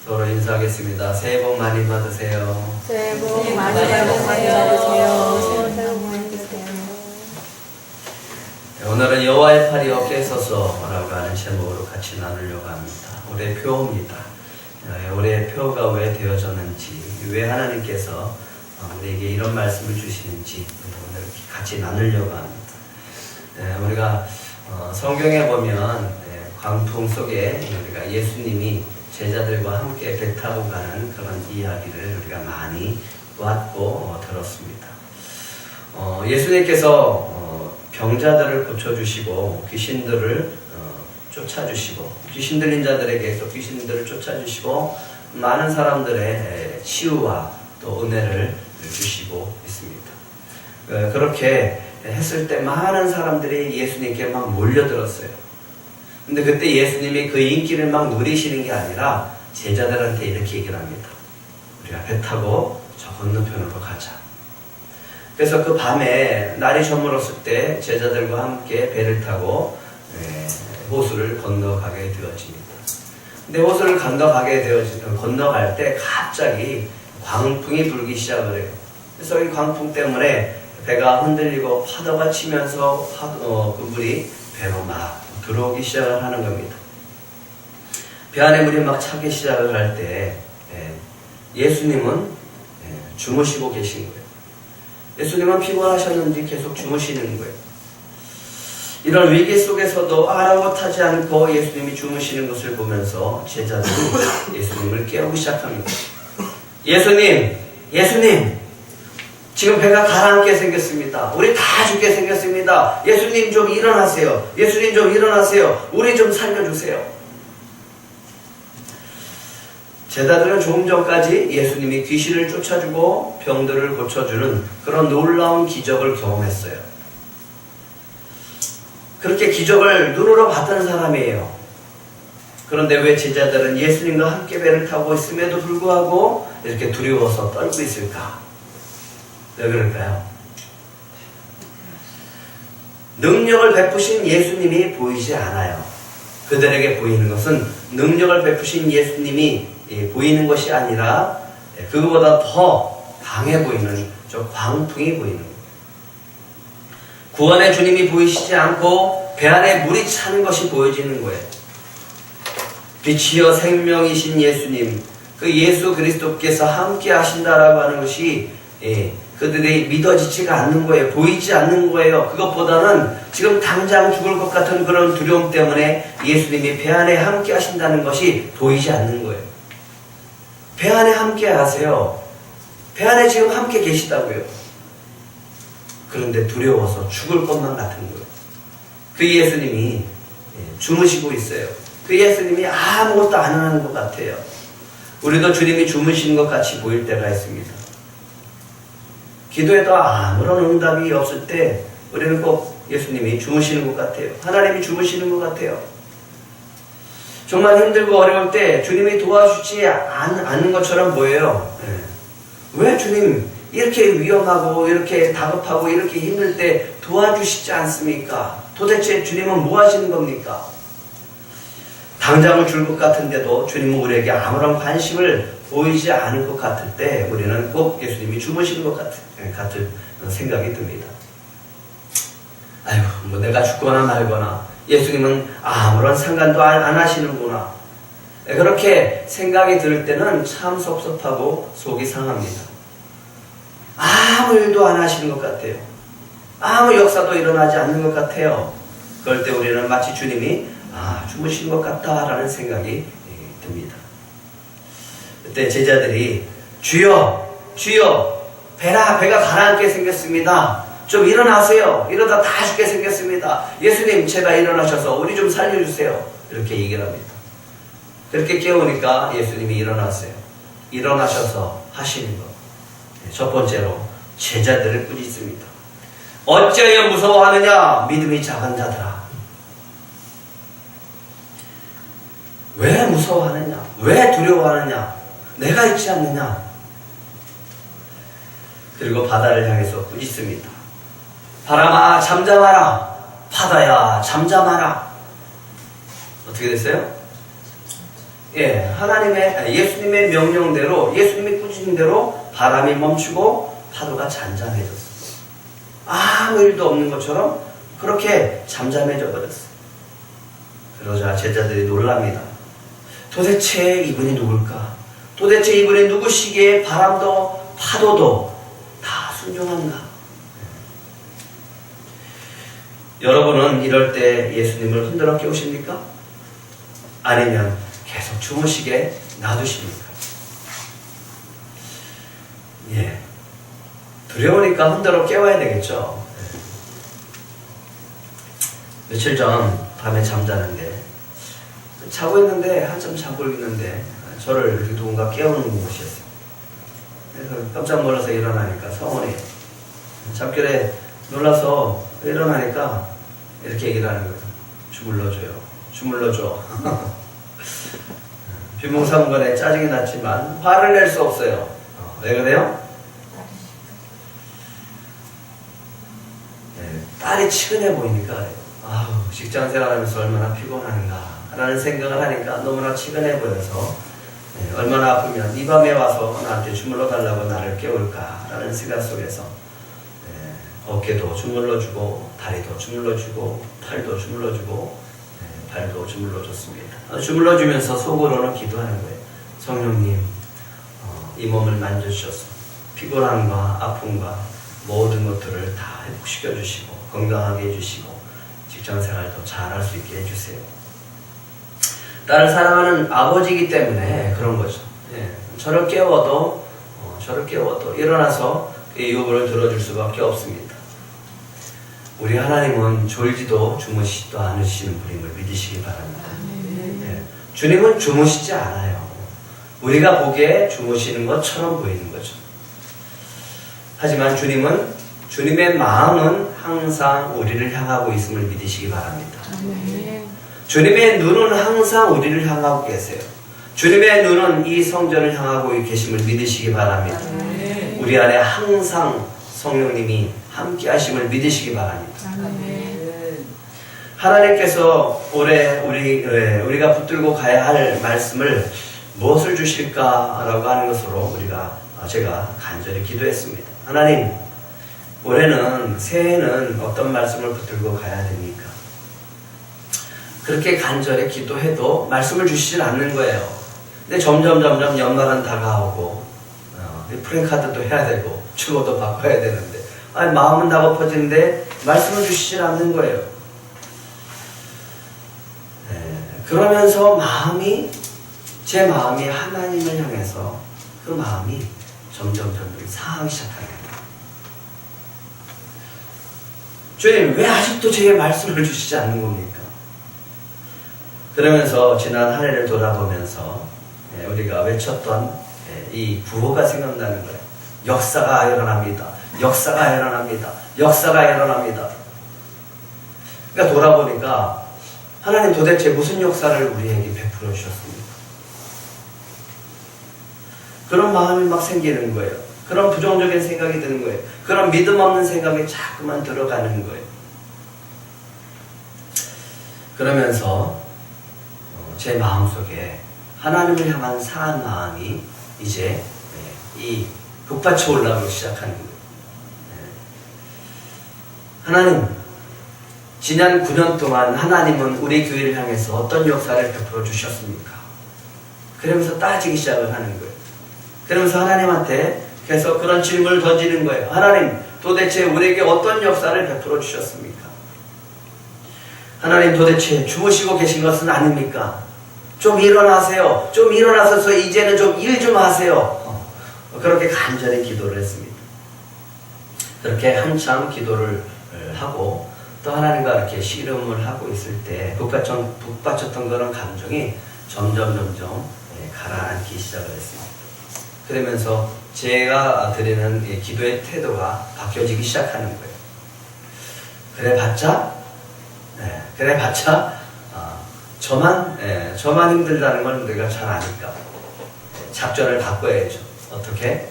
서로 인사하겠습니다. 새해 복 많이 받으세요. 새해 복 많이 받으세요. 새해 복 많이 받으세요. 오늘은 여호와의 팔이 어깨에 서서라고 하는 제목으로 같이 나누려고 합니다. 올해 표입니다. 올해 표가 왜 되어졌는지, 왜 하나님께서 우리에게 이런 말씀을 주시는지 오늘 같이 나누려고 합니다. 우리가 성경에 보면 광풍 속에 우리가 예수님이 제자들과 함께 배 타고 가는 그런 이야기를 우리가 많이 보았고 들었습니다. 예수님께서 병자들을 고쳐주시고 귀신들을 쫓아주시고 귀신 들린 자들에게서 귀신들을 쫓아주시고 많은 사람들의 치유와 또 은혜를 주시고 있습니다. 그렇게 했을 때 많은 사람들이 예수님께 막 몰려들었어요. 근데 그때 예수님이 그 인기를 막 누리시는 게 아니라 제자들한테 이렇게 얘기를 합니다. 우리가 배 타고 저 건너편으로 가자. 그래서 그 밤에 날이 저물었을 때 제자들과 함께 배를 타고 호수를 건너가게 되어집니다. 근데 호수를 건너갈 때 갑자기 광풍이 불기 시작을 해요. 그래서 이 광풍 때문에 배가 흔들리고 파도가 치면서 그 물이 배로 막 들어오기 시작을 하는 겁니다. 배 안에 물이 막 차기 시작을 할 때 예수님은 주무시고 계신 거예요. 예수님은 피곤하셨는지 계속 주무시는 거예요. 이런 위기 속에서도 아랑곳하지 않고 예수님이 주무시는 것을 보면서 제자들이 예수님을 깨우기 시작합니다. 예수님, 지금 배가 가라앉게 생겼습니다. 우리 다 죽게 생겼습니다. 예수님 좀 일어나세요. 예수님 좀 일어나세요. 우리 좀 살려주세요. 제자들은 조금 전까지 예수님이 귀신을 쫓아주고 병들을 고쳐주는 그런 놀라운 기적을 경험했어요. 그렇게 기적을 눈으로 봤던 사람이에요. 그런데 왜 제자들은 예수님과 함께 배를 타고 있음에도 불구하고 이렇게 두려워서 떨고 있을까? 왜 그럴까요? 능력을 베푸신 예수님이 보이지 않아요. 그들에게 보이는 것은 능력을 베푸신 예수님이 보이는 것이 아니라 그거보다 더 강해 보이는 저 광풍이 보이는 거예요. 구원의 주님이 보이시지 않고 배 안에 물이 차는 것이 보여지는 거예요. 빛이여 생명이신 예수님, 그 예수 그리스도께서 함께 하신다라고 하는 것이 그들이 믿어지지가 않는 거예요. 보이지 않는 거예요. 그것보다는 지금 당장 죽을 것 같은 그런 두려움 때문에 예수님이 배 안에 함께 하신다는 것이 보이지 않는 거예요. 배 안에 함께 하세요. 배 안에 지금 함께 계시다고요. 그런데 두려워서 죽을 것만 같은 거예요. 그 예수님이 주무시고 있어요. 그 예수님이 아무것도 안 하는 것 같아요. 우리도 주님이 주무시는 것 같이 보일 때가 있습니다. 기도에도 아무런 응답이 없을 때 우리는 꼭 예수님이 주무시는 것 같아요. 하나님이 주무시는 것 같아요. 정말 힘들고 어려울 때 주님이 도와주지 않는 것처럼 보여요. 왜 주님 이렇게 위험하고 이렇게 다급하고 이렇게 힘들 때 도와주시지 않습니까? 도대체 주님은 뭐 하시는 겁니까? 당장은 죽을 것 같은데도 주님은 우리에게 아무런 관심을 보이지 않을 것 같을 때 우리는 꼭 예수님이 주무시는 것 같은 생각이 듭니다. 아이고, 뭐 내가 죽거나 말거나 예수님은 아무런 상관도 안 하시는구나. 그렇게 생각이 들 때는 참 섭섭하고 속이 상합니다. 아무 일도 안 하시는 것 같아요. 아무 역사도 일어나지 않는 것 같아요. 그럴 때 우리는 마치 주님이 주무신 것 같다라는 생각이 듭니다. 그때 제자들이 주여 배가 가라앉게 생겼습니다. 좀 일어나세요. 이러다 다 죽게 생겼습니다. 예수님 제발 일어나셔서 우리 좀 살려주세요. 이렇게 얘기를 합니다. 그렇게 깨우니까 예수님이 일어났어요. 일어나셔서 하시는 것. 첫 번째로 제자들을 꾸짖습니다. 어찌하여 무서워하느냐 믿음이 작은 자들아. 왜 무서워하느냐? 왜 두려워하느냐? 내가 있지 않느냐? 그리고 바다를 향해서 꾸짖습니다. 바람아 잠잠하라. 바다야 잠잠하라. 어떻게 됐어요? 예, 예수님의 명령대로, 예수님이 꾸짖은 대로 바람이 멈추고 파도가 잔잔해졌어요. 아무 일도 없는 것처럼 그렇게 잠잠해져 버렸어요. 그러자 제자들이 놀랍니다. 도대체 이분이 누굴까? 도대체 이분이 누구시기에 바람도 파도도 다 순종한가? 여러분은 이럴 때 예수님을 흔들어 깨우십니까? 아니면 계속 주무시게 놔두십니까? 예. 두려우니까 흔들어 깨워야 되겠죠. 며칠 전 밤에 잠자는데 자고 있는데 한참 자고 있는데 저를 이렇게 누군가 깨우는 곳이었어요. 그래서 깜짝 놀라서 일어나니까 성원이 잠결에 놀라서 일어나니까 이렇게 얘기를 하는 거예요. 주물러줘요. 주물러줘. 비몽사몽간에 짜증이 났지만 화를 낼 수 없어요. 왜 그래요? 네, 딸이 치근해 보이니까 아우, 직장 생활하면서 얼마나 피곤한가 라는 생각을 하니까 너무나 치근해 보여서 얼마나 아프면 이 밤에 와서 나한테 주물러 달라고 나를 깨울까 라는 생각 속에서 어깨도 주물러주고 다리도 주물러주고 팔도 주물러주고 발도 주물러줬습니다. 주물러주면서 속으로는 기도하는 거예요. 성령님, 이 몸을 만져주셔서 피곤함과 아픔과 모든 것들을 다 회복시켜 주시고 건강하게 해주시고 직장생활도 잘할 수 있게 해주세요. 딸을 사랑하는 아버지이기 때문에 그런 거죠. 저를 깨워도 일어나서 그 요구를 들어줄 수밖에 없습니다. 우리 하나님은 졸지도 주무시지도 않으시는 분임을 믿으시기 바랍니다. 주님은 주무시지 않아요. 우리가 보기에 주무시는 것처럼 보이는 거죠. 하지만 주님의 마음은 항상 우리를 향하고 있음을 믿으시기 바랍니다. 주님의 눈은 항상 우리를 향하고 계세요. 주님의 눈은 이 성전을 향하고 계심을 믿으시기 바랍니다. 우리 안에 항상 성령님이 함께 하심을 믿으시기 바랍니다. 하나님께서 올해 우리가 붙들고 가야 할 말씀을 무엇을 주실까라고 하는 것으로 제가 간절히 기도했습니다. 하나님, 새해는 어떤 말씀을 붙들고 가야 됩니까? 그렇게 간절히 기도해도 말씀을 주시질 않는 거예요. 근데 점점 연말은 다가오고 프랭카드도 해야 되고 주보도 바꿔야 되는데 마음은 다고퍼지는데 말씀을 주시질 않는 거예요. 그러면서 제 마음이 하나님을 향해서 그 마음이 점점 상하기 시작합니다. 주님, 왜 아직도 제게 말씀을 주시지 않는 겁니까? 그러면서 지난 한 해를 돌아보면서 우리가 외쳤던 이 구호가 생각나는 거예요. 역사가 일어납니다. 역사가 일어납니다. 역사가 일어납니다. 그러니까 돌아보니까 하나님 도대체 무슨 역사를 우리에게 베풀어 주셨습니까? 그런 마음이 막 생기는 거예요. 그런 부정적인 생각이 드는 거예요. 그런 믿음 없는 생각이 자꾸만 들어가는 거예요. 그러면서 제 마음속에 하나님을 향한 상한 마음이 이제 북받쳐 올라오기 시작하는 거예요. 하나님, 지난 9년 동안 하나님은 우리 교회를 향해서 어떤 역사를 베풀어 주셨습니까? 그러면서 따지기 시작을 하는 거예요. 그러면서 하나님한테 계속 그런 질문을 던지는 거예요. 하나님, 도대체 우리에게 어떤 역사를 베풀어 주셨습니까? 하나님, 도대체 주무시고 계신 것은 아닙니까? 좀 일어나세요. 좀 일어나셔서 이제는 좀 일 좀 하세요. 그렇게 간절히 기도를 했습니다. 그렇게 한참 기도를 하고 또 하나님과 이렇게 씨름을 하고 있을 때 북받쳤던 그런 감정이 점점 가라앉기 시작을 했습니다. 그러면서 제가 드리는 기도의 태도가 바뀌어지기 시작하는 거예요. 그래봤자 저만 힘들다는 걸 내가 잘 아니까 작전을 바꿔야죠. 어떻게?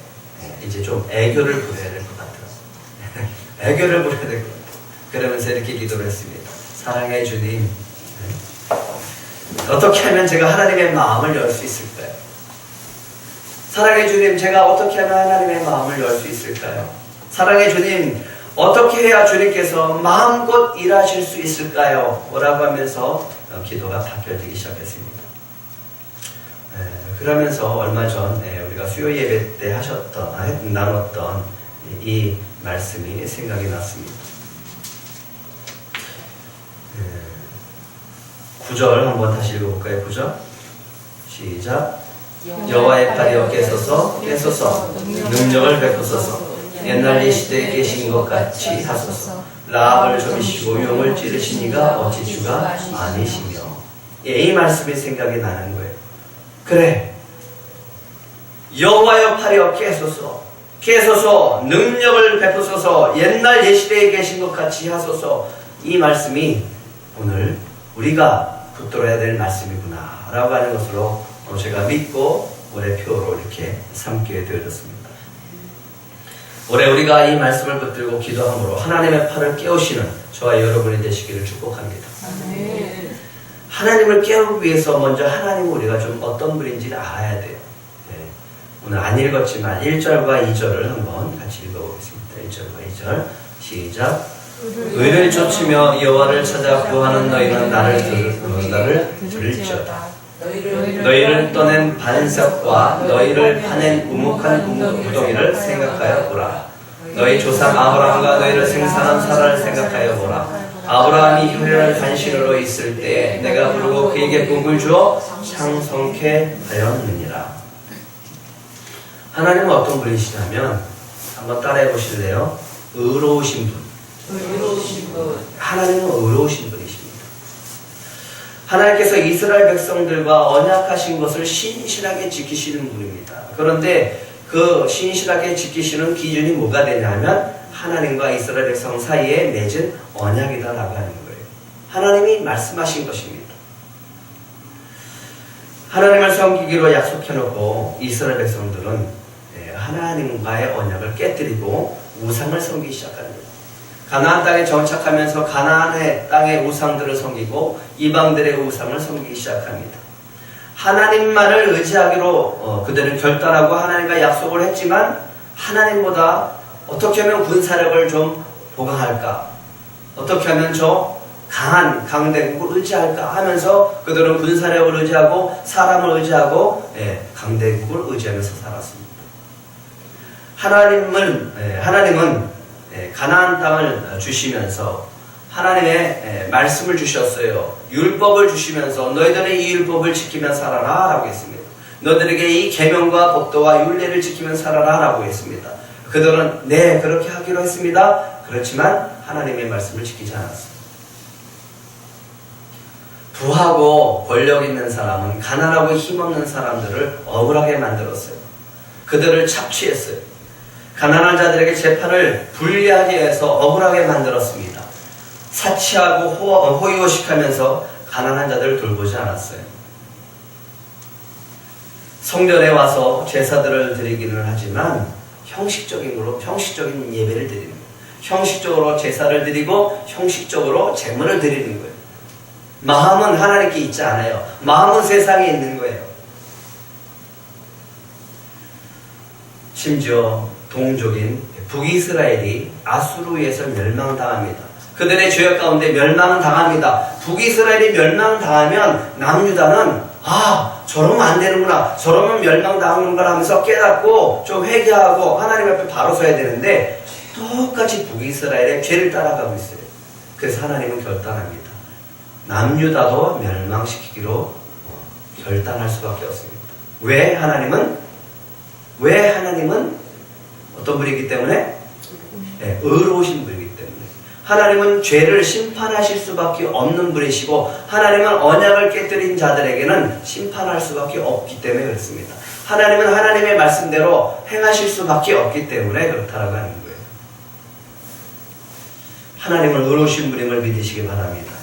이제 좀 애교를 부려야 될 것 같아요. 애교를 부려야 될 것 같아요. 그러면서 이렇게 기도를 했습니다. 사랑해 주님, 어떻게 하면 제가 하나님의 마음을 열 수 있을까요? 사랑의 주님, 제가 어떻게 하면 하나님의 마음을 열 수 있을까요? 사랑의 주님, 어떻게 해야 주님께서 마음껏 일하실 수 있을까요? 라고 하면서 기도가 바뀌어지기 시작했습니다. 그러면서 얼마 전 우리가 수요 예배 때 나눴던 이 말씀이 생각이 났습니다. 9절 한번 다시 읽어볼까요? 9절 시작. 여호와의 팔이 어깨에 서서 깨소서 능력을 베푸소서 옛날 이 시대에 계신 것 같이 하소서 라합을 점이시고 용을 찌르신 이가 어찌 주가 아니시며. 이 말씀이 생각이 나는 거예요. 그래, 여호와의 팔이 어깨에 서서 깨소서 능력을 베푸소서 옛날 예시대에 계신 것 같이 하소서. 이 말씀이 오늘 우리가 붙들어야 될 말씀이구나 라고 하는 것으로 제가 믿고 올해 표로 이렇게 삼게 되어졌습니다. 올해 우리가 이 말씀을 붙들고 기도함으로 하나님의 팔을 깨우시는 저와 여러분이 되시기를 축복합니다. 하나님을 깨우기 위해서 먼저 하나님은 우리가 좀 어떤 분인지를 알아야 돼요. 오늘 안 읽었지만 1절과 2절을 한번 같이 읽어보겠습니다. 1절과 2절 시작. 의를 쫓으며 여호와를 찾아 구하는 너희는 나를 들을지어다. 너희를 떠낸 반석과 너희를 파낸 우묵한 구덩이를 생각하여 보라. 너희 조상 아브라함과 너희를 생산한 사라를 생각하여 보라. 아브라함이 혈연을 간신으로 있을 때 내가 부르고 그에게 복을 주어 창성케 하였느니라. 하나님은 어떤 분이시냐면 한번 따라해 보실래요? 의로우신 분. 하나님은 의로우신 분이십니다. 하나님께서 이스라엘 백성들과 언약하신 것을 신실하게 지키시는 분입니다. 그런데 그 신실하게 지키시는 기준이 뭐가 되냐면 하나님과 이스라엘 백성 사이에 맺은 언약이다라고 하는 거예요. 하나님이 말씀하신 것입니다. 하나님을 섬기기로 약속해놓고 이스라엘 백성들은 하나님과의 언약을 깨뜨리고 우상을 섬기기 시작합니다. 가나안 땅에 정착하면서 가나안의 땅의 우상들을 섬기고 이방들의 우상을 섬기기 시작합니다. 하나님만을 의지하기로 그들은 결단하고 하나님과 약속을 했지만 하나님보다 어떻게 하면 군사력을 좀 보강할까? 어떻게 하면 저 강한 강대국을 의지할까 하면서 그들은 군사력을 의지하고 사람을 의지하고 강대국을 의지하면서 살았습니다. 하나님은 가나안 땅을 주시면서 하나님의 말씀을 주셨어요. 율법을 주시면서 너희들의 이 율법을 지키며 살아라 라고 했습니다. 너희들에게 이 계명과 법도와 율례를 지키며 살아라 라고 했습니다. 그들은 네 그렇게 하기로 했습니다. 그렇지만 하나님의 말씀을 지키지 않았습니다. 부하고 권력 있는 사람은 가난하고 힘없는 사람들을 억울하게 만들었어요. 그들을 착취했어요. 가난한 자들에게 재판을 불리하게 해서 억울하게 만들었습니다. 사치하고 호의호식하면서 가난한 자들을 돌보지 않았어요. 성전에 와서 제사들을 드리기는 하지만 형식적인 예배를 드리는 거예요. 형식적으로 제사를 드리고 형식적으로 제물을 드리는 거예요. 마음은 하나님께 있지 않아요. 마음은 세상에 있는 거예요. 심지어 동족인 북이스라엘이 아수르에서 멸망당합니다. 그들의 죄악 가운데 멸망당합니다. 북이스라엘이 멸망당하면 남유다는 저러면 안 되는구나, 저러면 멸망당하는구나 하면서 깨닫고 좀 회개하고 하나님 앞에 바로 서야 되는데 똑같이 북이스라엘의 죄를 따라가고 있어요. 그래서 하나님은 결단합니다. 남유다도 멸망시키기로 결단할 수밖에 없습니다. 왜 하나님은 어떤 분이기 때문에? 의로우신 분이기 때문에. 하나님은 죄를 심판하실 수밖에 없는 분이시고 하나님은 언약을 깨뜨린 자들에게는 심판할 수밖에 없기 때문에 그렇습니다. 하나님은 하나님의 말씀대로 행하실 수밖에 없기 때문에 그렇다라고 하는 거예요. 하나님은 의로우신 분임을 믿으시기 바랍니다.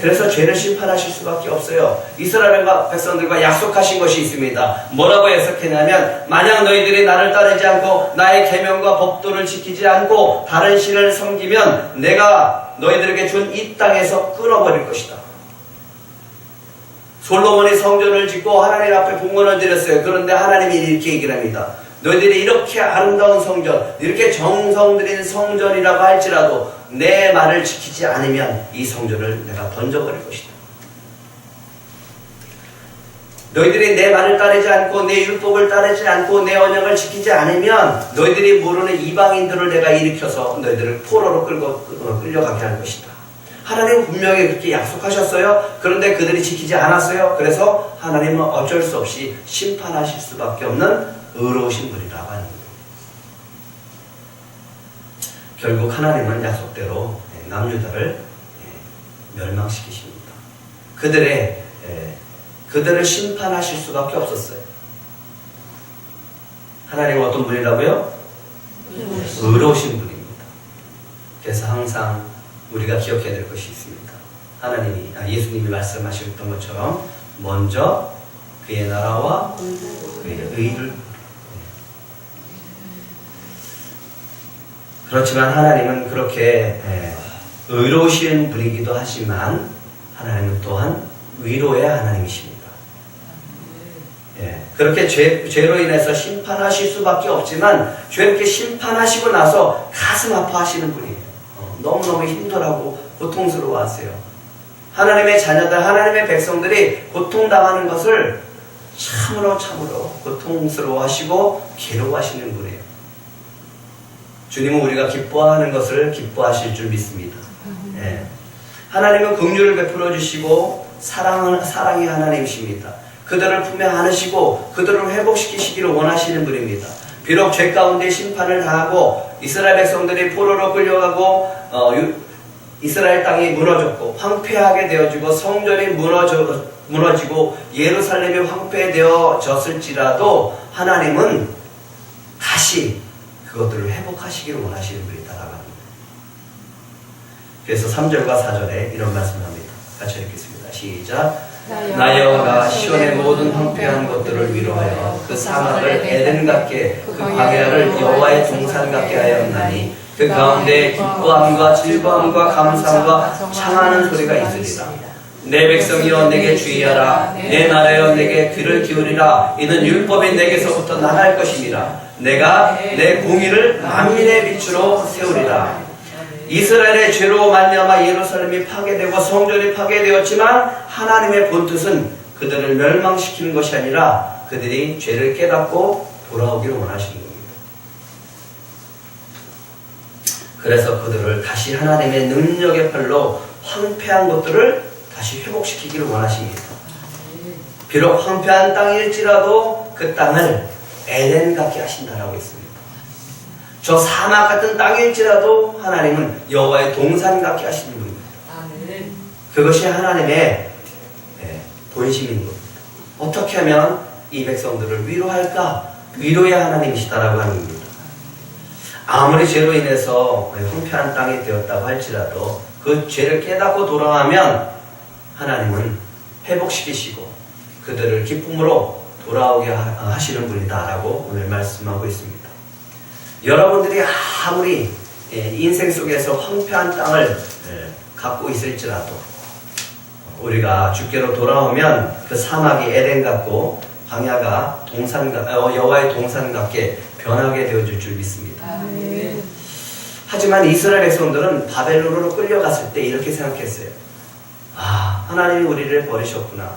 그래서 죄를 심판하실 수밖에 없어요. 이스라엘 백성들과 약속하신 것이 있습니다. 뭐라고 약속했냐면 만약 너희들이 나를 따르지 않고 나의 계명과 법도를 지키지 않고 다른 신을 섬기면 내가 너희들에게 준 이 땅에서 끊어버릴 것이다. 솔로몬이 성전을 짓고 하나님 앞에 봉헌을 드렸어요. 그런데 하나님이 이렇게 얘기를 합니다. 너희들이 이렇게 아름다운 성전, 이렇게 정성 들인 성전이라고 할지라도 내 말을 지키지 않으면 이 성전을 내가 던져버릴 것이다. 너희들이 내 말을 따르지 않고 내 율법을 따르지 않고 내 언약을 지키지 않으면 너희들이 모르는 이방인들을 내가 일으켜서 너희들을 포로로 끌려가게 할 것이다. 하나님은 분명히 그렇게 약속하셨어요. 그런데 그들이 지키지 않았어요. 그래서 하나님은 어쩔 수 없이 심판하실 수밖에 없는 의로우신 분이라고 하는 거예요. 결국 하나님은 약속대로 남유다를 멸망시키십니다. 그들을 심판하실 수밖에 없었어요. 하나님은 어떤 분이라고요? 의로우신 분입니다. 그래서 항상 우리가 기억해야 될 것이 있습니다. 예수님이 말씀하셨던 것처럼 먼저 그의 나라와 그의 의를, 그렇지만 하나님은 그렇게 의로우신 분이기도 하지만 하나님은 또한 위로의 하나님이십니다. 그렇게 죄로 인해서 심판하실 수밖에 없지만 죄렇게 심판하시고 나서 가슴 아파하시는 분이에요. 너무너무 힘들어하고 고통스러워하세요. 하나님의 자녀들, 하나님의 백성들이 고통당하는 것을 참으로 고통스러워하시고 괴로워하시는 분이에요. 주님은 우리가 기뻐하는 것을 기뻐하실 줄 믿습니다. 하나님은 긍휼을 베풀어 주시고 사랑의 하나님이십니다. 그들을 품에 안으시고 그들을 회복시키시기를 원하시는 분입니다. 비록 죄 가운데 심판을 당하고 이스라엘 백성들이 포로로 끌려가고 이스라엘 땅이 무너졌고 황폐하게 되어지고 성전이 무너지고 예루살렘이 황폐되어졌을지라도 하나님은 다시 그것들을 회복하시기를 원하시는 분이다라고 합니다. 그래서 3절과 4절에 이런 말씀을 합니다. 같이 읽겠습니다. 시작. 나 여호와가 시온의 모든 황폐한 것들을 위로하여 그 사막을 에덴 같게 그 광야를 여호와의 동산 같게 하였나니 그 가운데 기뻐함과 즐거움과 감사함과 창하는 소리가 있으리라. 내 백성이여 내게 주의하라. 내 나라여 내게 귀를 기울이라. 이는 율법이 내게서부터 나갈 것이니라. 내가 내 공의를 만민의 빛으로 세우리라. 이스라엘의 죄로 말미암아 예루살렘이 파괴되고 성전이 파괴되었지만 하나님의 본뜻은 그들을 멸망시키는 것이 아니라 그들이 죄를 깨닫고 돌아오기를 원하시는 겁니다. 그래서 그들을 다시 하나님의 능력의 팔로 황폐한 것들을 다시 회복시키기를 원하십니다. 비록 황폐한 땅일지라도 그 땅을 에덴 같게 하신다라고 했습니다. 저 사막 같은 땅일지라도 하나님은 여호와의 동산 같게 하시는 분입니다. 그것이 하나님의 본심인 겁니다. 어떻게 하면 이 백성들을 위로할까? 위로의 하나님이시다라고 하는 겁니다. 아무리 죄로 인해서 황폐한 땅이 되었다고 할지라도 그 죄를 깨닫고 돌아가면 하나님은 회복시키시고 그들을 기쁨으로 돌아오게 하시는 분이다라고 오늘 말씀하고 있습니다. 여러분들이 아무리 인생 속에서 황폐한 땅을 갖고 있을지라도 우리가 주께로 돌아오면 그 사막이 에덴 같고 광야가 여호와의 동산 같게 변하게 되어질 줄 믿습니다. 하지만 이스라엘 백성들은 바벨론으로 끌려갔을 때 이렇게 생각했어요. 하나님이 우리를 버리셨구나.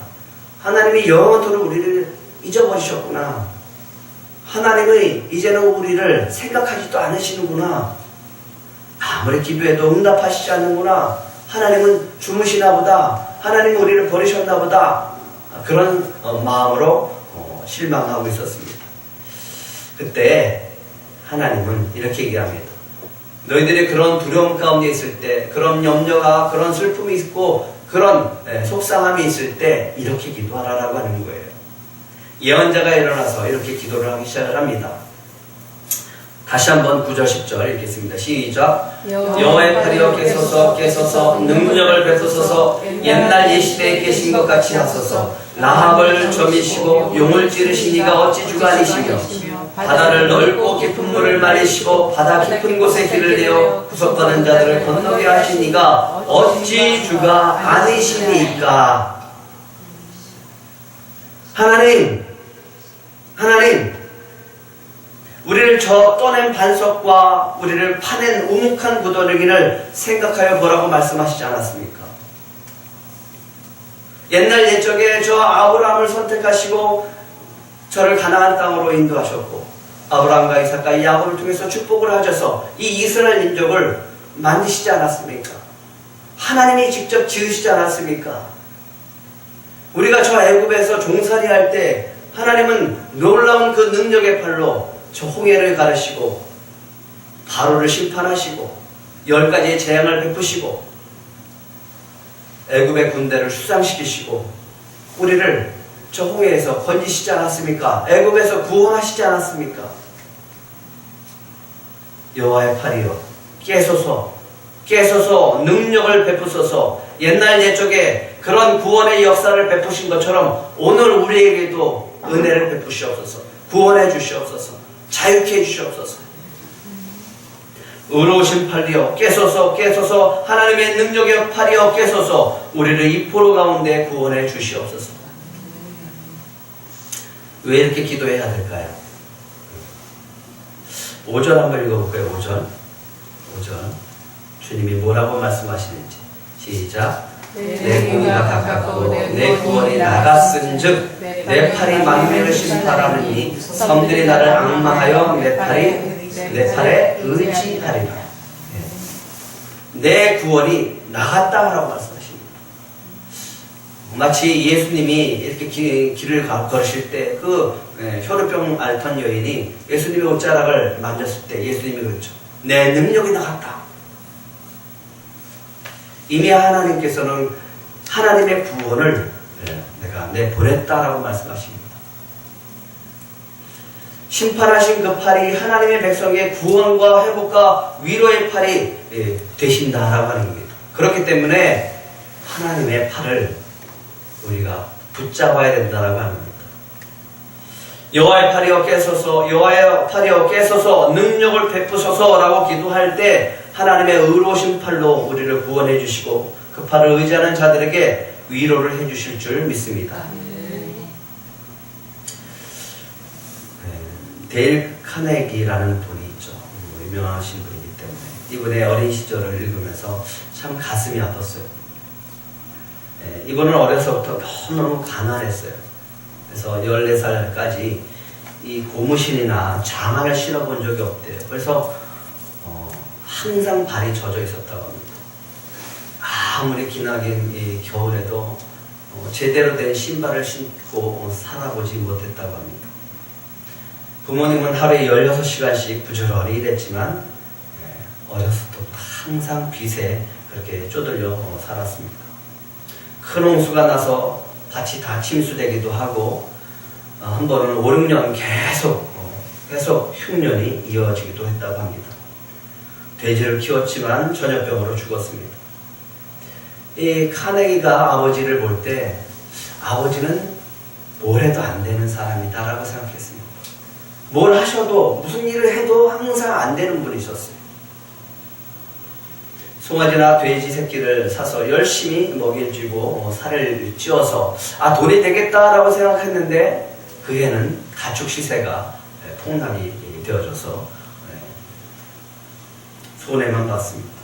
하나님이 영원토록 우리를 잊어버리셨구나. 하나님이 이제는 우리를 생각하지도 않으시는구나. 아무리 기도해도 응답하시지 않는구나. 하나님은 주무시나 보다. 하나님은 우리를 버리셨나 보다. 그런 마음으로 실망하고 있었습니다. 그때 하나님은 이렇게 얘기합니다. 너희들이 그런 두려움 가운데 있을 때, 그런 염려가, 그런 슬픔이 있고 그런 속상함이 있을 때 이렇게 기도하라라고 하는 거예요. 예언자가 일어나서 이렇게 기도를 하기 시작을 합니다. 다시 한번 9절 10절 읽겠습니다. 시작. 여호와의 팔이여 깨소서 능력을 베푸소서 옛날 예시대에 계신 것 같이 하소서. 라합을 점이시고 용을 찌르신 이가 어찌 주가 아니시며 바다를 넓고 깊은 물을 마리시고 바다 깊은 곳에 길을 내어 구속받은 자들을 건너게 하신 이가 어찌 주가 아니시니까. 하나님, 우리를 떠낸 반석과 우리를 파낸 우묵한 구더기를 생각하여 보라고 말씀하시지 않았습니까? 옛날 옛적에 저 아브라함을 선택하시고 저를 가나안 땅으로 인도하셨고 아브라함과 이삭과 야곱을 통해서 축복을 하셔서 이 이스라엘 민족을 만드시지 않았습니까? 하나님이 직접 지으시지 않았습니까? 우리가 저 애굽에서 종살이 할 때 하나님은 놀라운 그 능력의 팔로 저 홍해를 가르시고 바로를 심판하시고 10가지의 재앙을 베푸시고 애굽의 군대를 수상시키시고 우리를 저 홍해에서 건지시지 않았습니까? 애굽에서 구원하시지 않았습니까? 여호와의 팔이여 깨소서 능력을 베푸소서. 옛날 옛적에 그런 구원의 역사를 베푸신 것처럼 오늘 우리에게도 은혜를 베푸시옵소서. 구원해 주시옵소서. 자유케 해 주시옵소서. 의로우신 팔이여 깨소서. 하나님의 능력의 팔이여 깨소서. 우리를 이 포로 가운데 구원해 주시옵소서. 왜 이렇게 기도해야 될까요? 5절 한번 읽어볼까요? 5절 주님이 뭐라고 말씀하시는지 시작. 내 공의가 가깝고 내 구원이 나갔은즉 내 팔이 만민을 심판하느니 섬들이 나를 앙망하여 내 팔에 의지하리라. 내 구원이 나갔다라고 말씀하십니다. 마치 예수님이 이렇게 길을 걸으실 때 그 혈우병 앓던 여인이 예수님의 옷자락을 만졌을 때 예수님이 그랬죠. 내 능력이 나갔다. 이미 하나님께서는 하나님의 구원을 내가 내보냈다라고 말씀하십니다. 심판하신 그 팔이 하나님의 백성의 구원과 회복과 위로의 팔이 되신다라고 하는 겁니다. 그렇기 때문에 하나님의 팔을 우리가 붙잡아야 된다라고 하는 겁니다. 여호와의 팔이여 깨소서 능력을 베푸소서라고 기도할 때 하나님의 의로우신 팔로 우리를 구원해 주시고 그 팔을 의지하는 자들에게 위로를 해 주실 줄 믿습니다. 데일 카네기라는 분이 있죠. 유명하신 분이기 때문에 이분의 어린 시절을 읽으면서 참 가슴이 아팠어요. 이분은 어려서부터 너무너무 가난했어요. 그래서 14살까지 이 고무신이나 장화를 신어본 적이 없대요. 그래서 항상 발이 젖어 있었다고 합니다. 아무리 기나긴 이 겨울에도 제대로 된 신발을 신고 살아보지 못했다고 합니다. 부모님은 하루에 16시간씩 부지런히 일했지만 어렸을 때부터 항상 빚에 그렇게 쪼들려 살았습니다. 큰 홍수가 나서 밭이 다 침수되기도 하고 한 번은 5, 6년 계속 흉년이 이어지기도 했다고 합니다. 돼지를 키웠지만 전염병으로 죽었습니다. 이 카네기가 아버지를 볼 때 아버지는 뭘 해도 안 되는 사람이다라고 생각했습니다. 뭘 하셔도 무슨 일을 해도 항상 안 되는 분이셨어요. 송아지나 돼지 새끼를 사서 열심히 먹여주고 살을 찌워서 돈이 되겠다라고 생각했는데 그 해는 가축 시세가 폭락이 되어져서 손해만 봤습니다.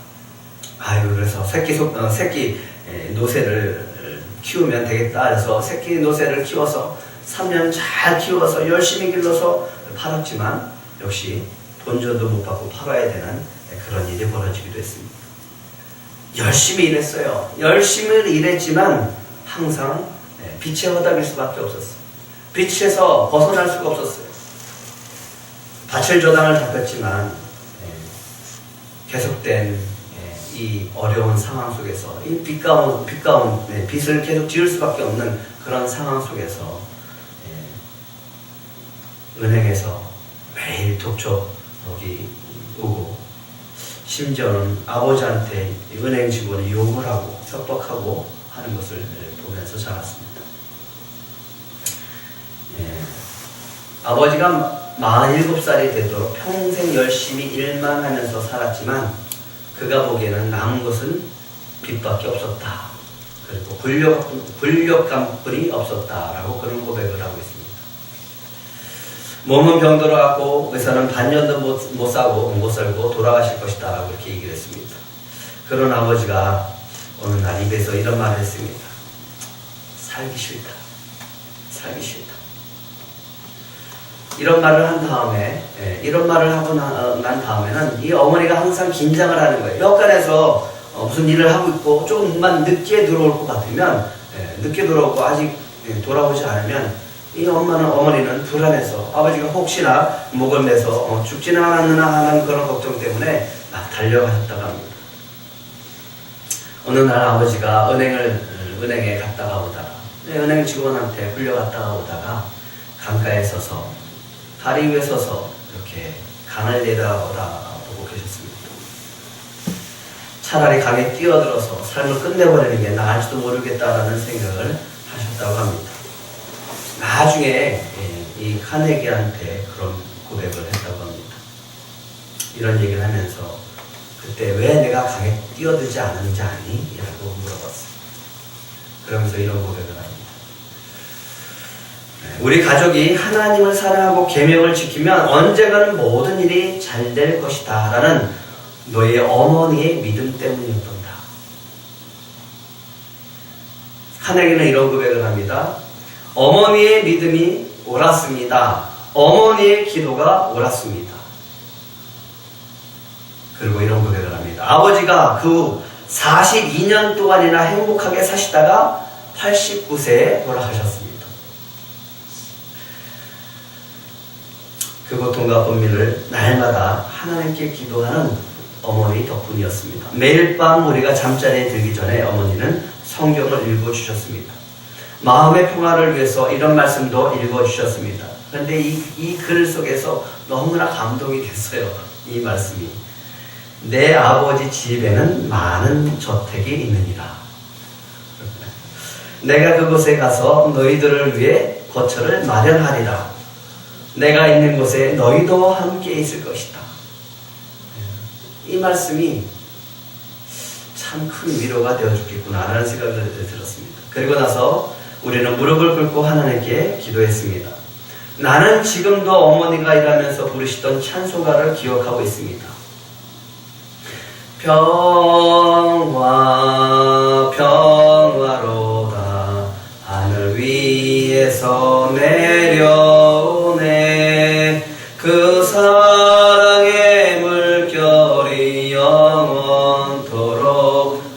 그래서 새끼 노새를 키우면 되겠다 해서 새끼 노새를 키워서 3년 잘 키워서 열심히 길러서 팔았지만 역시 돈줘도 못 받고 팔아야 되는 그런 일이 벌어지기도 했습니다. 열심히 일했어요. 열심히 일했지만 항상 빛에 허덕일 수밖에 없었어요. 빛에서 벗어날 수가 없었어요. 밭을 조당을 잡혔지만 계속된 이 어려운 상황 속에서 이 빚을 계속 지을 수밖에 없는 그런 상황 속에서 은행에서 매일 독촉이 오고 심지어는 아버지한테 은행 직원이 욕을 하고 협박하고 하는 것을 보면서 자랐습니다. 아버지가 47살이 되도록 평생 열심히 일만 하면서 살았지만 그가 보기에는 남은 것은 빚밖에 없었다. 그리고 불력감뿐이 없었다라고 그런 고백을 하고 있습니다. 몸은 병들어갖고 의사는 반년도 못 살고 돌아가실 것이다 라고 이렇게 얘기를 했습니다. 그런 아버지가 어느 날 입에서 이런 말을 했습니다. 살기 싫다. 살기 싫다. 이런 말을 한 다음에, 이런 말을 하고 난 다음에는 이 어머니가 항상 긴장을 하는 거예요. 여간에서 무슨 일을 하고 있고 조금만 늦게 들어올 것 같으면, 늦게 들어오고 아직 돌아오지 않으면 이 어머니는 불안해서 아버지가 혹시나 목을 매서 죽지는 않았느냐 하는 그런 걱정 때문에 막 달려가셨다고 합니다. 어느 날 아버지가 은행에 갔다가 오다가, 은행 직원한테 불려갔다가 오다가 강가에 서서 다리 위에 서서 이렇게 강을 내려다 보고 계셨습니다. 차라리 강에 뛰어들어서 삶을 끝내버리는 게 나을지도 모르겠다라는 생각을 하셨다고 합니다. 나중에 이 카네기한테 그런 고백을 했다고 합니다. 이런 얘기를 하면서 그때 왜 내가 강에 뛰어들지 않았는지 아니? 라고 물어봤어요. 그러면서 이런 고백을 합니다. 우리 가족이 하나님을 사랑하고 계명을 지키면 언젠가는 모든 일이 잘 될 것이다 라는 너의 어머니의 믿음 때문이었단다. 카네기는 이런 고백을 합니다. 어머니의 믿음이 옳았습니다. 어머니의 기도가 옳았습니다. 그리고 이런 고백을 합니다. 아버지가 그 42년 동안이나 행복하게 사시다가 89세에 돌아가셨습니다. 그 고통과 분민을 날마다 하나님께 기도하는 어머니 덕분이었습니다. 매일 밤 우리가 잠자리에 들기 전에 어머니는 성경을 읽어주셨습니다. 마음의 평화를 위해서 이런 말씀도 읽어주셨습니다. 그런데 이 글 속에서 너무나 감동이 됐어요. 이 말씀이. 내 아버지 집에는 많은 저택이 있느니라. 내가 그곳에 가서 너희들을 위해 거처를 마련하리라. 내가 있는 곳에 너희도 함께 있을 것이다. 이 말씀이 참 큰 위로가 되어주겠구나 라는 생각을 들었습니다. 그리고 나서 우리는 무릎을 꿇고 하나님께 기도했습니다. 나는 지금도 어머니가 일하면서 부르시던 찬송가를 기억하고 있습니다. 평화 평화로다 하늘 위에서 내려오네 그 사랑의 물결이 영원토록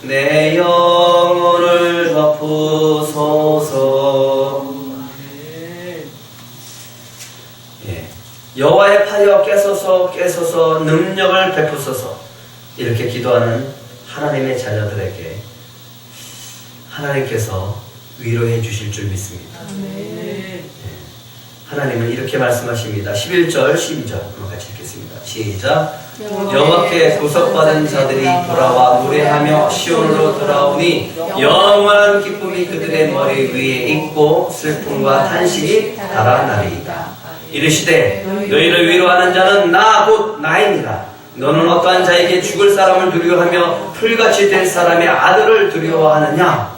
내 영혼을 덮으소서. 여호와의 팔이여 깨소서 능력을 베푸소서. 이렇게 기도하는 하나님의 자녀들에게 하나님께서 위로해 주실 줄 믿습니다. 하나님은 이렇게 말씀하십니다. 11절 12절 같이 읽겠습니다. 시작. 여호와께 구속받은 자들이 돌아와 노래하며 시온으로 돌아오니 영원한 기쁨이 그들의 머리 위에 있고 슬픔과 탄식이 달아나리이다. 이르시되 너희를 위로하는 자는 나 곧 나이니라. 너는 어떠한 자에게 죽을 사람을 두려워하며 풀같이 될 사람의 아들을 두려워하느냐?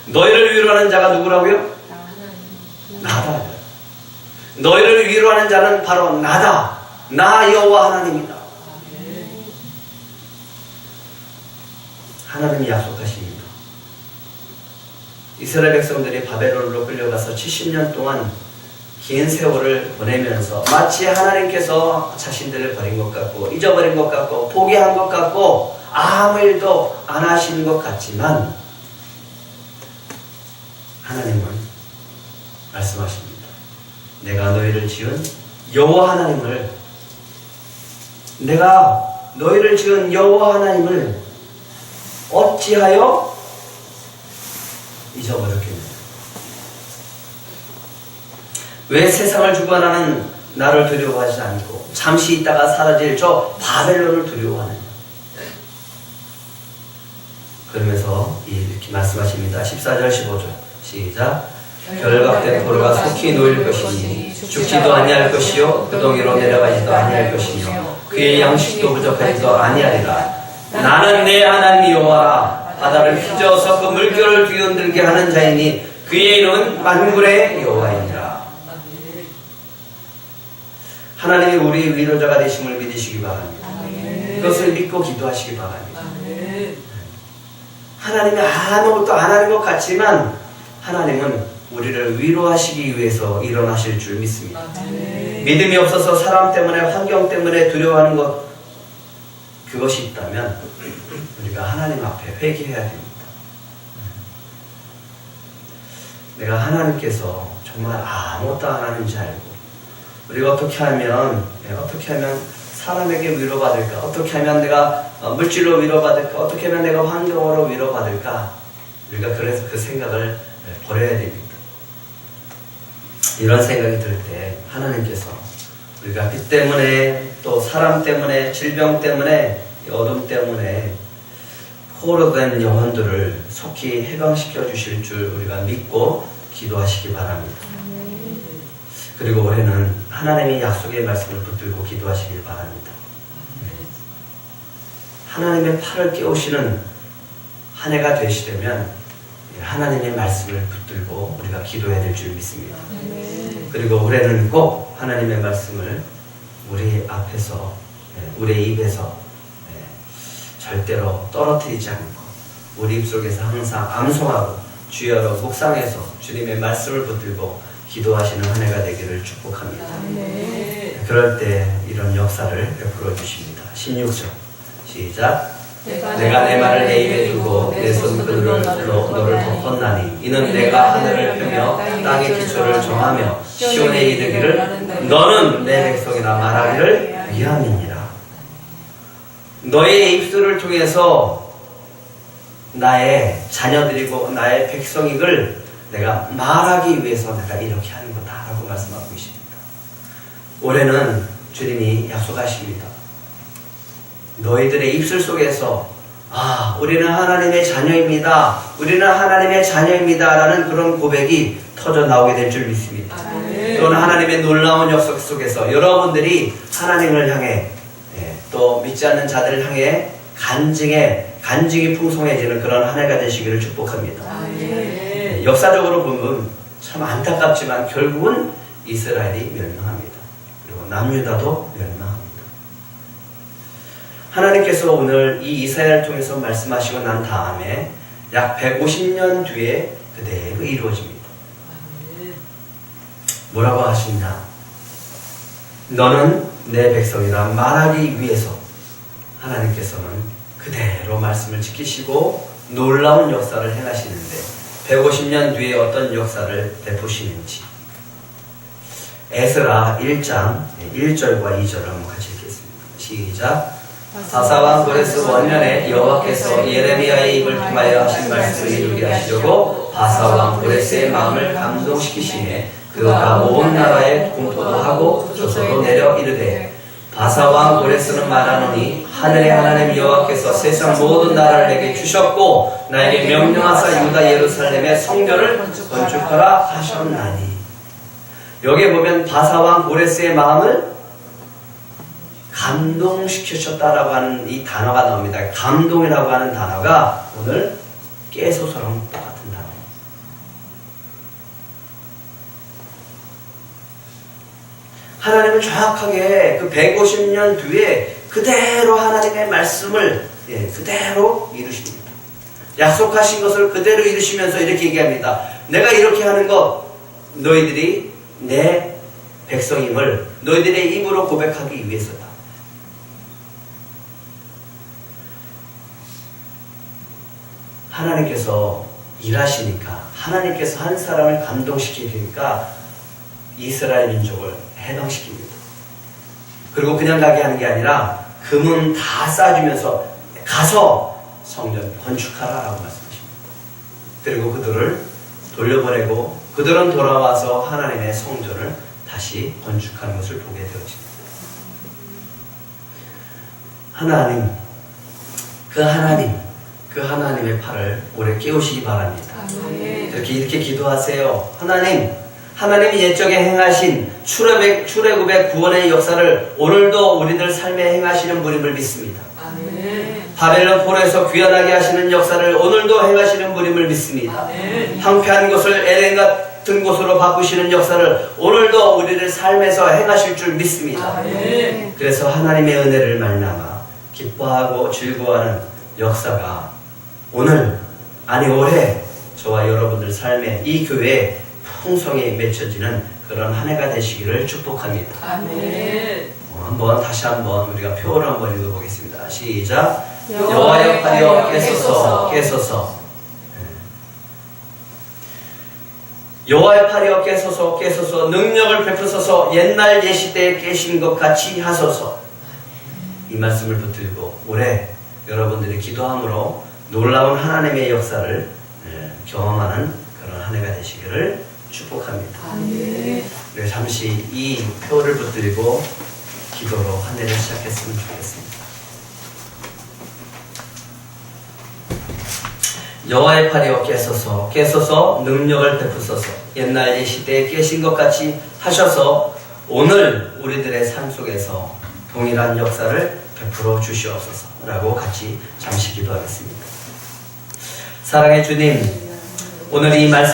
너희를 위로하는 자가 누구라고요? 나다. 너희를 위로하는 자는 바로 나다. 나 여호와 하나님이다. 하나님이 약속하십니다. 이스라엘 백성들이 바벨론으로 끌려가서 70년 동안 긴 세월을 보내면서 마치 하나님께서 자신들을 버린 것 같고 잊어버린 것 같고 포기한 것 같고 아무 일도 안 하시는 것 같지만 하나님은 말씀하십니다. 내가 너희를 지은 여호와 하나님을 내가 너희를 지은 여호와 하나님을 어찌하여 잊어버렸겠느냐. 왜 세상을 주관하는 나를 두려워하지 않고 잠시 있다가 사라질 저 바벨론을 두려워하느냐. 그러면서 이렇게 말씀하십니다. 14절 15절 시작. 결박된 포로가 속히 놓일 것이니 죽지도 아니할 것이요 구덩이로 내려가지도 아니할 것이며 그의 양식도 부족하지도 아니하리라. 나는 내 하나님 여호와라. 바다를 휘저어서 그 물결을 뒤흔들게 하는 자이니 그의 이름은 만군의 여호와이니라. 하나님이 우리 위로자가 되심을 믿으시기 바랍니다. 그것을 믿고 기도하시기 바랍니다. 하나님이 아무것도 안 하는 것 같지만 하나님은 우리를 위로하시기 위해서 일어나실 줄 믿습니다. 믿음이 없어서 사람 때문에 환경 때문에 두려워하는 것 그것이 있다면 우리가 하나님 앞에 회개해야 됩니다. 내가 하나님께서 정말 아무것도 안 하는 줄 알고 우리가 어떻게 하면 사람에게 위로받을까? 어떻게 하면 내가 물질로 위로받을까? 어떻게 하면 내가 환경으로 위로받을까? 우리가 그래서 그 생각을 버려야 됩니다. 이런 생각이 들 때 하나님께서 우리가 빛 때문에 또 사람 때문에 질병 때문에 어둠 때문에 포로된 영혼들을 속히 해방시켜 주실 줄 우리가 믿고 기도하시기 바랍니다. 그리고 올해는 하나님의 약속의 말씀을 붙들고 기도하시길 바랍니다. 하나님의 팔을 깨우시는 한 해가 되시려면 하나님의 말씀을 붙들고 우리가 기도해야 될 줄 믿습니다. 그리고 올해는 꼭 하나님의 말씀을 우리 앞에서 우리 입에서 절대로 떨어뜨리지 않고 우리 입속에서 항상 암송하고 주여로 묵상해서 주님의 말씀을 붙들고 기도하시는 한 해가 되기를 축복합니다. 그럴 때 이런 역사를 베풀어 주십니다. 16절 시작. 내가 내 말을 내 입에 두고 내 손끈으로 너를 덮었나니 이는 내가 하늘을 펴며 땅의 기초를 정하며 시온에 이르기를 너는 내 백성이라 말하기를 위함이니라. 너의 입술을 통해서 나의 자녀들이고 나의 백성이글 내가 말하기 위해서 내가 이렇게 하는 거다 라고 말씀하고 계십니다. 올해는 주님이 약속하십니다. 너희들의 입술 속에서 우리는 하나님의 자녀입니다. 우리는 하나님의 자녀입니다 라는 그런 고백이 터져 나오게 될 줄 믿습니다. 또는 하나님의 놀라운 역사 속에서 여러분들이 하나님을 향해 또 믿지 않는 자들을 향해 간증이 풍성해지는 그런 한 해가 되시기를 축복합니다. 역사적으로 보면 참 안타깝지만 결국은 이스라엘이 멸망합니다. 그리고 남유다도 멸망합니다. 하나님께서 오늘 이 이사야를 통해서 말씀하시고 난 다음에 약 150년 뒤에 그대로 이루어집니다. 뭐라고 하시냐? 너는 내 백성이라 말하기 위해서 하나님께서는 그대로 말씀을 지키시고 놀라운 역사를 행하시는데 150년 뒤에 어떤 역사를 베푸시는지 에스라 1장 1절과 2절을 한번 같이 읽겠습니다. 시작. 바사왕 고레스 원년에 여호와께서 예레미야의 입을 통하여 하신 말씀을 이루게 하시려고 바사왕 고레스의 마음을 감동시키시매 그가 온 나라에 공포도 하고 조서로 내려 이르되 바사왕 고레스는 말하노니 하늘의 하나님 여호와께서 세상 모든 나라를 내게 주셨고 나에게 명령하사 유다 예루살렘의 성전을 건축하라 하셨나니. 여기에 보면 바사왕 고레스의 마음을 감동시키셨다라고 하는 이 단어가 나옵니다. 감동이라고 하는 단어가 오늘 깨소서랑 똑같은 단어입니다. 하나님은 정확하게 그 150년 뒤에 그대로 하나님의 말씀을 그대로 이루십니다. 약속하신 것을 그대로 이루시면서 이렇게 얘기합니다. 내가 이렇게 하는 것 너희들이 내 백성임을 너희들의 입으로 고백하기 위해서다. 하나님께서 일하시니까 하나님께서 한 사람을 감동시키니까 이스라엘 민족을 해방시킵니다. 그리고 그냥 가게 하는 게 아니라 금은 다 쌓아주면서 가서 성전 건축하라라고 말씀하십니다. 그리고 그들을 돌려보내고 그들은 돌아와서 하나님의 성전을 다시 건축하는 것을 보게 되어집니다. 그 하나님의 팔을 올해 깨우시기 바랍니다. 이렇게 기도하세요. 하나님, 하나님이 옛적에 행하신 출애굽의 구원의 역사를 오늘도 우리들 삶에 행하시는 분임을 믿습니다. 아멘. 바벨론 포로에서 귀환하게 하시는 역사를 오늘도 행하시는 분임을 믿습니다. 아멘. 황폐한 곳을 에덴 같은 곳으로 바꾸시는 역사를 오늘도 우리들 삶에서 행하실 줄 믿습니다. 아멘. 그래서 하나님의 은혜를 말미암아 기뻐하고 즐거워하는 역사가 오늘 아니 올해 저와 여러분들 삶에 이 교회에 풍성히 맺혀지는 그런 한 해가 되시기를 축복합니다. 아멘. 다시 한번 우리가 표를 한번 읽어보겠습니다. 시작. 여호와여 팔이여 깨소서 깨소서. 여호와의 팔이여 깨소서 깨소서. 능력을 베푸소서. 옛날 예시때에 깨신 것 같이 하소서. 이 말씀을 붙들고 올해 여러분들이 기도함으로 놀라운 하나님의 역사를 경험하는 그런 한 해가 되시기를 축복합니다. 아멘. 우리 잠시 이 표를 붙들고 기도로 한 해를 시작했으면 좋겠습니다. 여호와의 팔이여 깨소서 깨소서. 능력을 베푸소서. 옛날 이 시대에 깨신 것 같이 하셔서 오늘 우리들의 삶 속에서 동일한 역사를 베풀어 주시옵소서 라고 같이 잠시 기도하겠습니다. 사랑의 주님, 오늘 이 말씀